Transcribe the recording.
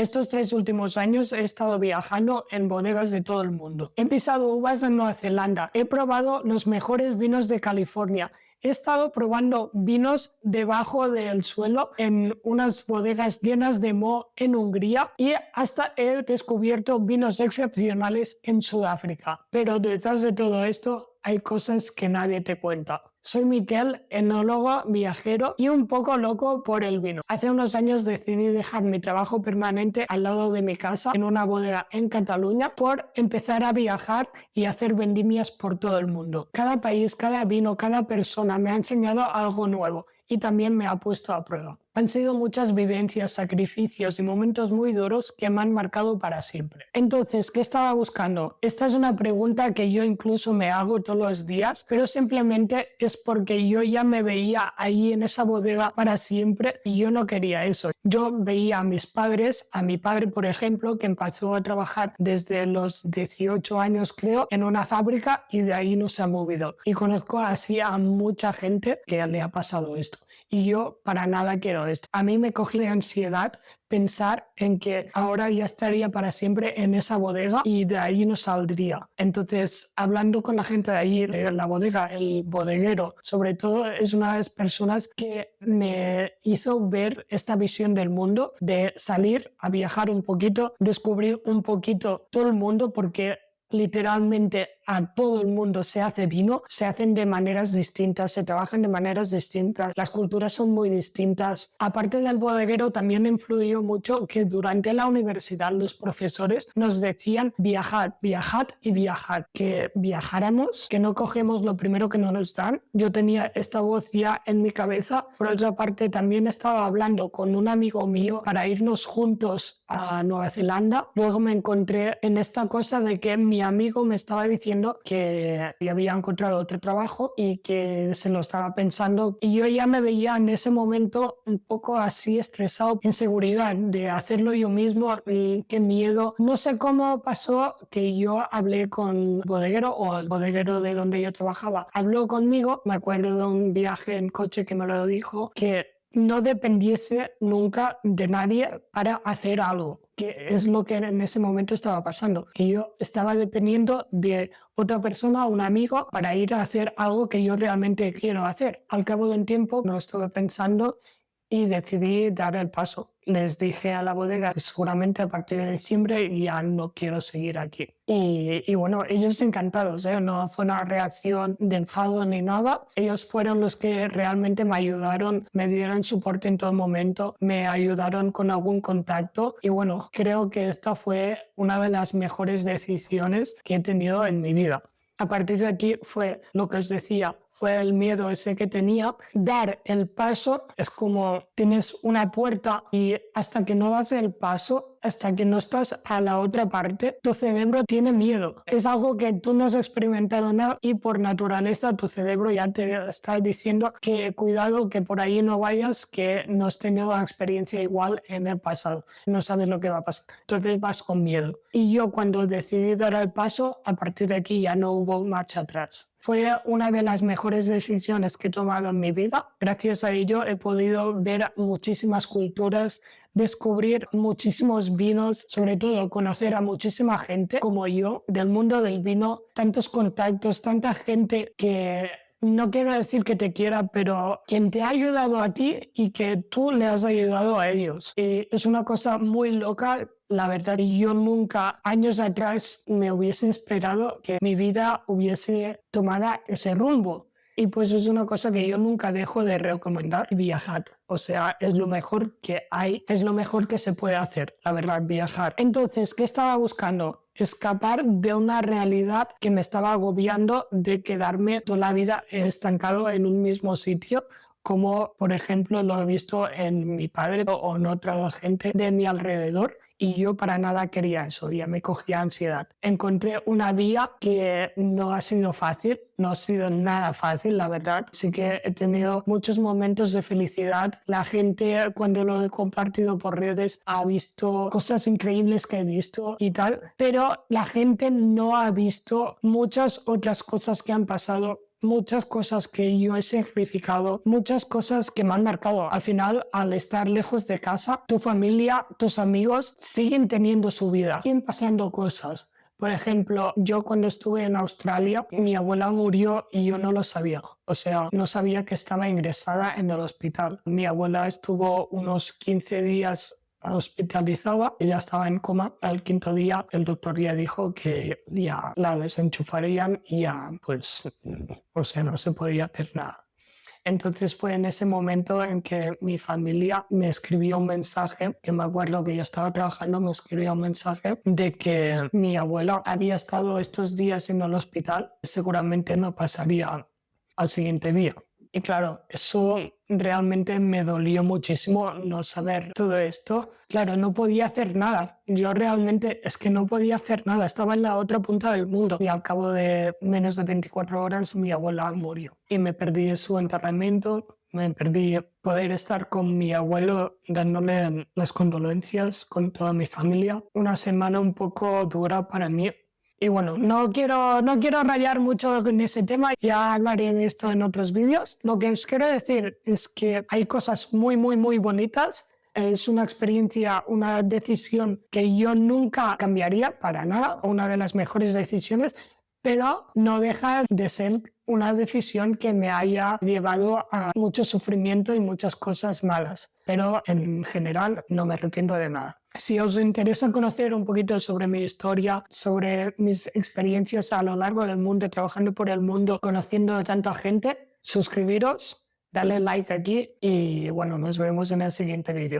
Estos 3 últimos años he estado viajando en bodegas de todo el mundo. He pisado uvas en Nueva Zelanda, he probado los mejores vinos de California, he estado probando vinos debajo del suelo en unas bodegas llenas de moho en Hungría y hasta he descubierto vinos excepcionales en Sudáfrica. Pero detrás de todo esto hay cosas que nadie te cuenta. Soy Miquel, enólogo, viajero y un poco loco por el vino. Hace unos años decidí dejar mi trabajo permanente al lado de mi casa en una bodega en Cataluña por empezar a viajar y hacer vendimias por todo el mundo. Cada país, cada vino, cada persona me ha enseñado algo nuevo y también me ha puesto a prueba. Han sido muchas vivencias, sacrificios y momentos muy duros que me han marcado para siempre. Entonces, ¿qué estaba buscando? Esta es una pregunta que yo incluso me hago todos los días, pero simplemente es porque yo ya me veía ahí en esa bodega para siempre y yo no quería eso. Yo veía a mis padres, a mi padre, por ejemplo, que empezó a trabajar desde los 18 años, creo, en una fábrica y de ahí no se ha movido. Y conozco así a mucha gente que le ha pasado esto. Y yo para nada quiero esto. A mí me cogí de ansiedad pensar en que ahora ya estaría para siempre en esa bodega y de ahí no saldría. Entonces, hablando con la gente de ahí, de la bodega, el bodeguero, sobre todo, es una de las personas que me hizo ver esta visión del mundo, de salir a viajar un poquito, descubrir un poquito todo el mundo, porque literalmente a todo el mundo se hace vino, se hacen de maneras distintas, se trabajan de maneras distintas, las culturas son muy distintas. Aparte del bodeguero, también influyó mucho que durante la universidad los profesores nos decían viajad, viajad y viajad, que viajáramos, que no cogemos lo primero que nos dan. Yo tenía esta voz ya en mi cabeza. Por otra parte, también estaba hablando con un amigo mío para irnos juntos a Nueva Zelanda. Luego me encontré en esta cosa de que mi amigo me estaba diciendo que había encontrado otro trabajo y que se lo estaba pensando, y yo ya me veía en ese momento un poco así estresado, inseguridad de hacerlo yo mismo y qué miedo. No sé cómo pasó que yo hablé con el bodeguero, o el bodeguero de donde yo trabajaba habló conmigo. Me acuerdo de un viaje en coche que me lo dijo, que no dependiese nunca de nadie para hacer algo, que es lo que en ese momento estaba pasando, que yo estaba dependiendo de otra persona, un amigo, para ir a hacer algo que yo realmente quiero hacer. Al cabo de un tiempo lo estuve pensando y decidí dar el paso. Les dije a la bodega que seguramente a partir de diciembre ya no quiero seguir aquí. Y bueno, ellos encantados, ¿eh? No fue una reacción de enfado ni nada. Ellos fueron los que realmente me ayudaron, me dieron soporte en todo momento, me ayudaron con algún contacto. Y bueno, creo que esta fue una de las mejores decisiones que he tenido en mi vida. A partir de aquí fue lo que os decía, fue el miedo ese que tenía. Dar el paso es como tienes una puerta y hasta que no das el paso, hasta que no estás a la otra parte, tu cerebro tiene miedo. Es algo que tú no has experimentado nada y por naturaleza tu cerebro ya te está diciendo que cuidado, que por ahí no vayas, que no has tenido una experiencia igual en el pasado. No sabes lo que va a pasar. Entonces vas con miedo. Y yo cuando decidí dar el paso, a partir de aquí ya no hubo marcha atrás. Fue una de las mejores decisiones que he tomado en mi vida. Gracias a ello he podido ver muchísimas culturas, descubrir muchísimos vinos, sobre todo conocer a muchísima gente como yo del mundo del vino, tantos contactos, tanta gente que no quiero decir que te quiera, pero quien te ha ayudado a ti y que tú le has ayudado a ellos. Y es una cosa muy loca. La verdad, yo nunca, años atrás, me hubiese esperado que mi vida hubiese tomado ese rumbo. Y pues es una cosa que yo nunca dejo de recomendar, viajar. O sea, es lo mejor que hay, es lo mejor que se puede hacer, la verdad, viajar. Entonces, ¿qué estaba buscando? Escapar de una realidad que me estaba agobiando, de quedarme toda la vida estancado en un mismo sitio, como por ejemplo lo he visto en mi padre o en otra gente de mi alrededor, y yo para nada quería eso, ya me cogía ansiedad. Encontré una vía que no ha sido fácil, no ha sido nada fácil, la verdad. Sí que he tenido muchos momentos de felicidad. La gente, cuando lo he compartido por redes, ha visto cosas increíbles que he visto y tal, pero la gente no ha visto muchas otras cosas que han pasado muchas cosas que yo he sacrificado, muchas cosas que me han marcado. Al final, al estar lejos de casa, tu familia, tus amigos siguen teniendo su vida, siguen pasando cosas. Por ejemplo, yo cuando estuve en Australia, mi abuela murió y yo no lo sabía. O sea, no sabía que estaba ingresada en el hospital. Mi abuela estuvo unos 15 días hospitalizada, ella estaba en coma. Al quinto día el doctor ya dijo que ya la desenchufarían y ya pues, o sea, no se podía hacer nada. Entonces fue en ese momento en que mi familia me escribió un mensaje, que me acuerdo que yo estaba trabajando, me escribió un mensaje de que mi abuela había estado estos días en el hospital, seguramente no pasaría al siguiente día. Y claro, eso realmente me dolió muchísimo no saber todo esto. Claro, no podía hacer nada. Yo realmente es que no podía hacer nada. Estaba en la otra punta del mundo y al cabo de menos de 24 horas mi abuela murió. Y me perdí su enterramiento, me perdí poder estar con mi abuelo dándole las condolencias con toda mi familia. Una semana un poco dura para mí. Y bueno, no quiero rayar mucho en ese tema, ya hablaré de esto en otros vídeos. Lo que os quiero decir es que hay cosas muy, muy, muy bonitas. Es una experiencia, una decisión que yo nunca cambiaría para nada, una de las mejores decisiones, pero no deja de ser una decisión que me haya llevado a mucho sufrimiento y muchas cosas malas. Pero en general no me arrepiento de nada. Si os interesa conocer un poquito sobre mi historia, sobre mis experiencias a lo largo del mundo, trabajando por el mundo, conociendo a tanta gente, suscribiros, dale like aquí y bueno, nos vemos en el siguiente vídeo.